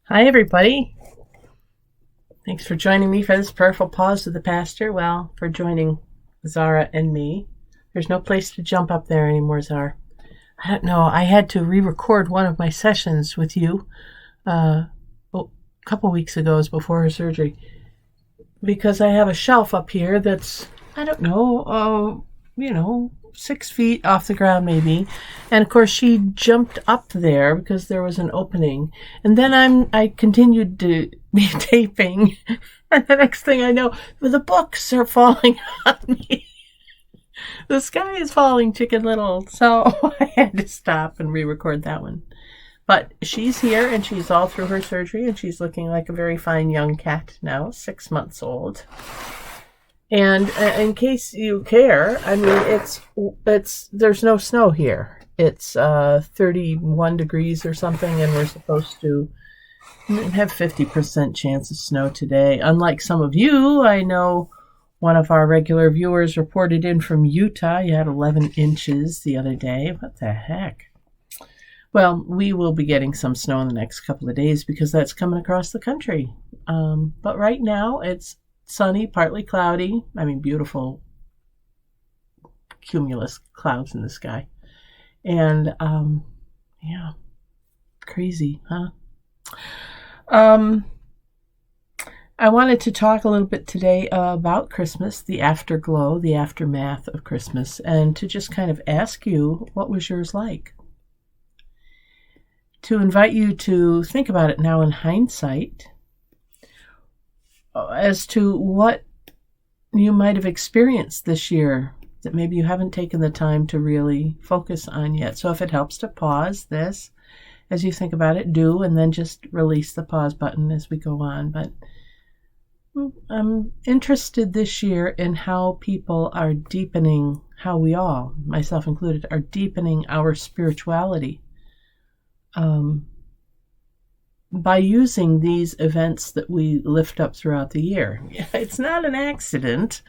Hi, everybody. Thanks for joining me for this prayerful pause with the pastor. Well, for joining Zara and me. There's no place to jump up there anymore, Zara. I don't know. I had to re-record one of my sessions with you a couple weeks ago, before her surgery, because I have a shelf up here that's, I don't know, 6 feet off the ground maybe. And of course she jumped up there because there was an opening. And then I continued to be taping. And the next thing I know, the books are falling on me. The sky is falling, Chicken Little. So I had to stop and re-record that one. But she's here and she's all through her surgery and she's looking like a very fine young cat now, 6 months old. And in case you care, I mean, there's no snow here. It's 31 degrees or something, and we're supposed to have 50% chance of snow today. Unlike some of you, I know one of our regular viewers reported in from Utah. You had 11 inches the other day. What the heck? Well, we will be getting some snow in the next couple of days because that's coming across the country. But right now, it's sunny, partly cloudy. I mean, beautiful cumulus clouds in the sky. And, yeah, crazy, huh? I wanted to talk a little bit today about Christmas, the afterglow, the aftermath of Christmas, and to just kind of ask you, what was yours like? To invite you to think about it now in hindsight, as to what you might have experienced this year that maybe you haven't taken the time to really focus on yet. So if it helps to pause this as you think about it, do, and then just release the pause button as we go on. But I'm interested this year in how people are deepening, how we all, myself included, are deepening our spirituality by using these events that we lift up throughout the year. It's not an accident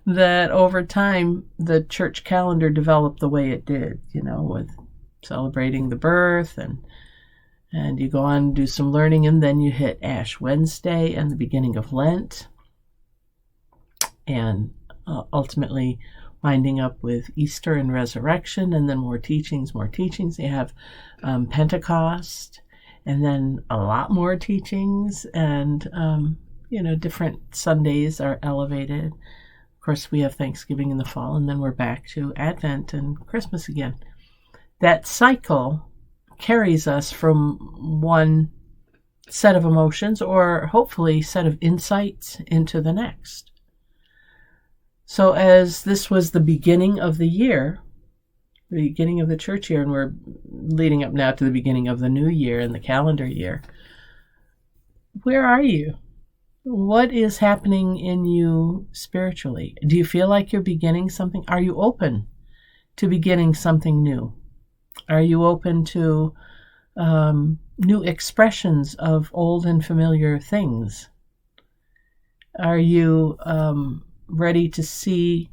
that over time the church calendar developed the way it did, with celebrating the birth, and you go on and do some learning, and then you hit Ash Wednesday and the beginning of Lent, and ultimately winding up with Easter and Resurrection, and then more teachings. You have Pentecost, and then a lot more teachings, and, different Sundays are elevated. Of course, we have Thanksgiving in the fall, and then we're back to Advent and Christmas again. That cycle carries us from one set of emotions, or hopefully set of insights, into the next. So as this was the beginning of the year, the beginning of the church year, and we're leading up now to the beginning of the new year and the calendar year, where are you? What is happening in you spiritually? Do you feel like you're beginning something? Are you open to beginning something new? Are you open to new expressions of old and familiar things? Are you ready to see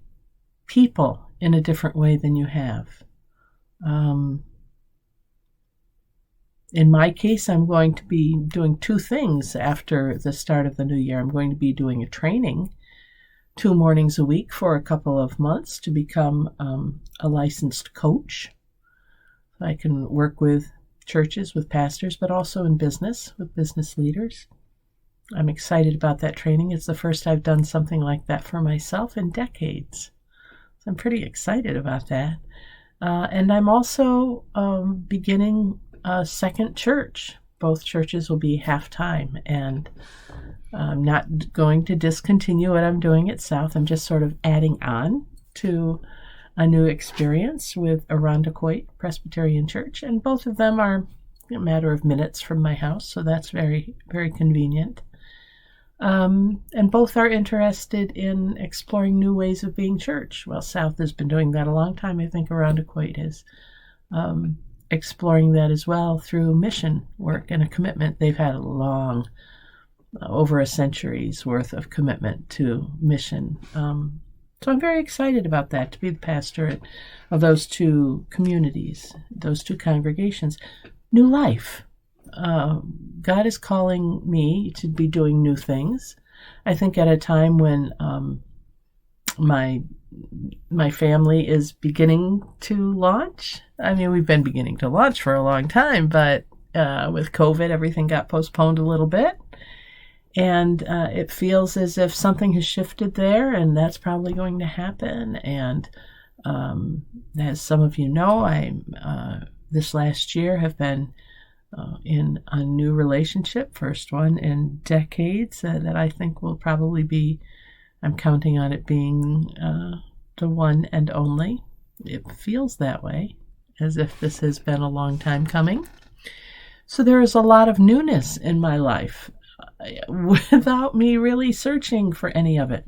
people in a different way than you have? In my case, I'm going to be doing two things after the start of the new year. I'm going to be doing a training 2 mornings a week for a couple of months to become a licensed coach. I can work with churches, with pastors, but also in business, with business leaders. I'm excited about that training. It's the first I've done something like that for myself in decades. So I'm pretty excited about that. And I'm also beginning a second church. Both churches will be half-time, and I'm not going to discontinue what I'm doing at South. I'm just sort of adding on to a new experience with Irondequoit Presbyterian Church, and both of them are a matter of minutes from my house, so that's very, very convenient. And both are interested in exploring new ways of being church. Well, South has been doing that a long time. I think Irondequoit is exploring that as well through mission work and a commitment. They've had a long, over a century's worth of commitment to mission. So I'm very excited about that, to be the pastor of those two communities, those two congregations. New life. God is calling me to be doing new things. I think at a time when my family is beginning to launch. I mean, we've been beginning to launch for a long time, but with COVID, everything got postponed a little bit. And it feels as if something has shifted there, and that's probably going to happen. And as some of you know, I this last year have been in a new relationship, first one in decades, that I think will probably be, I'm counting on it being the one and only. It feels that way, as if this has been a long time coming. So there is a lot of newness in my life without me really searching for any of it.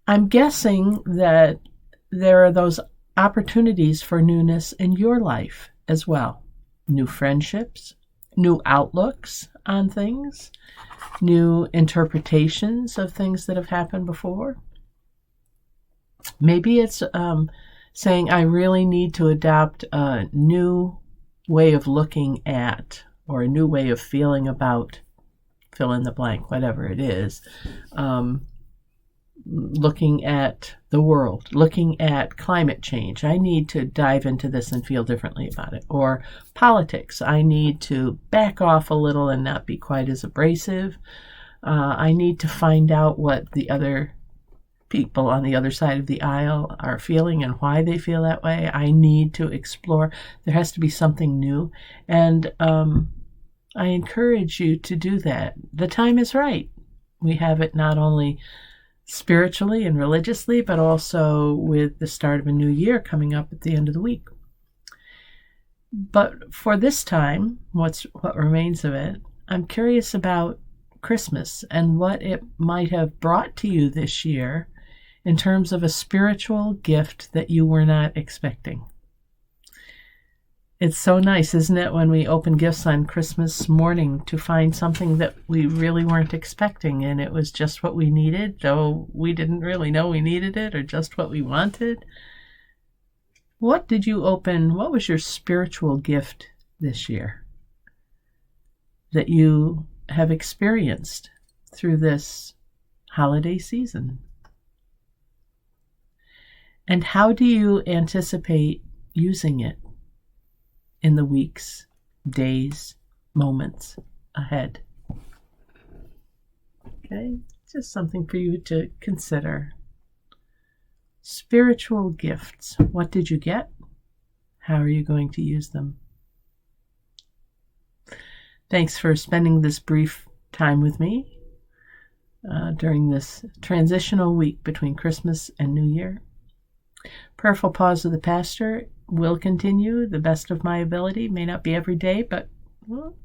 I'm guessing that there are those opportunities for newness in your life as well. New friendships, new outlooks on things, new interpretations of things that have happened before. Maybe it's saying I really need to adopt a new way of looking at, or a new way of feeling about, fill in the blank, whatever it is, looking at the world, looking at climate change. I need to dive into this and feel differently about it. Or politics. I need to back off a little and not be quite as abrasive. I need to find out what the other people on the other side of the aisle are feeling and why they feel that way. I need to explore. There has to be something new. And I encourage you to do that. The time is right. We have it not only spiritually and religiously, but also with the start of a new year coming up at the end of the week. But for this time, what remains of it, I'm curious about Christmas and what it might have brought to you this year in terms of a spiritual gift that you were not expecting. It's so nice, isn't it, when we open gifts on Christmas morning to find something that we really weren't expecting, and it was just what we needed, though we didn't really know we needed it, or just what we wanted. What did you open? What was your spiritual gift this year that you have experienced through this holiday season? And how do you anticipate using it in the weeks, days, moments ahead? Okay, just something for you to consider. Spiritual gifts. What did you get? How are you going to use them? Thanks for spending this brief time with me during this transitional week between Christmas and New Year. Prayerful Pause of the Pastor will continue the best of my ability. May not be every day, but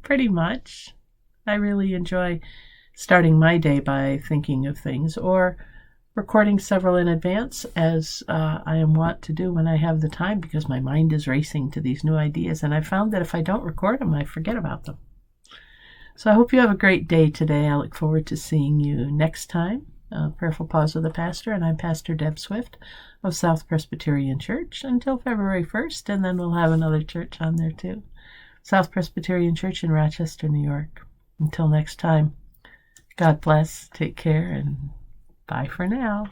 pretty much. I really enjoy starting my day by thinking of things, or recording several in advance, as I am wont to do when I have the time, because my mind is racing to these new ideas, and I found that if I don't record them, I forget about them. So I hope you have a great day today. I look forward to seeing you next time. Prayerful Pause of the Pastor, and I'm Pastor Deb Swift of South Presbyterian Church until February 1st, and then we'll have another church on there too. South Presbyterian Church in Rochester, New York. Until next time, God bless, take care, and bye for now.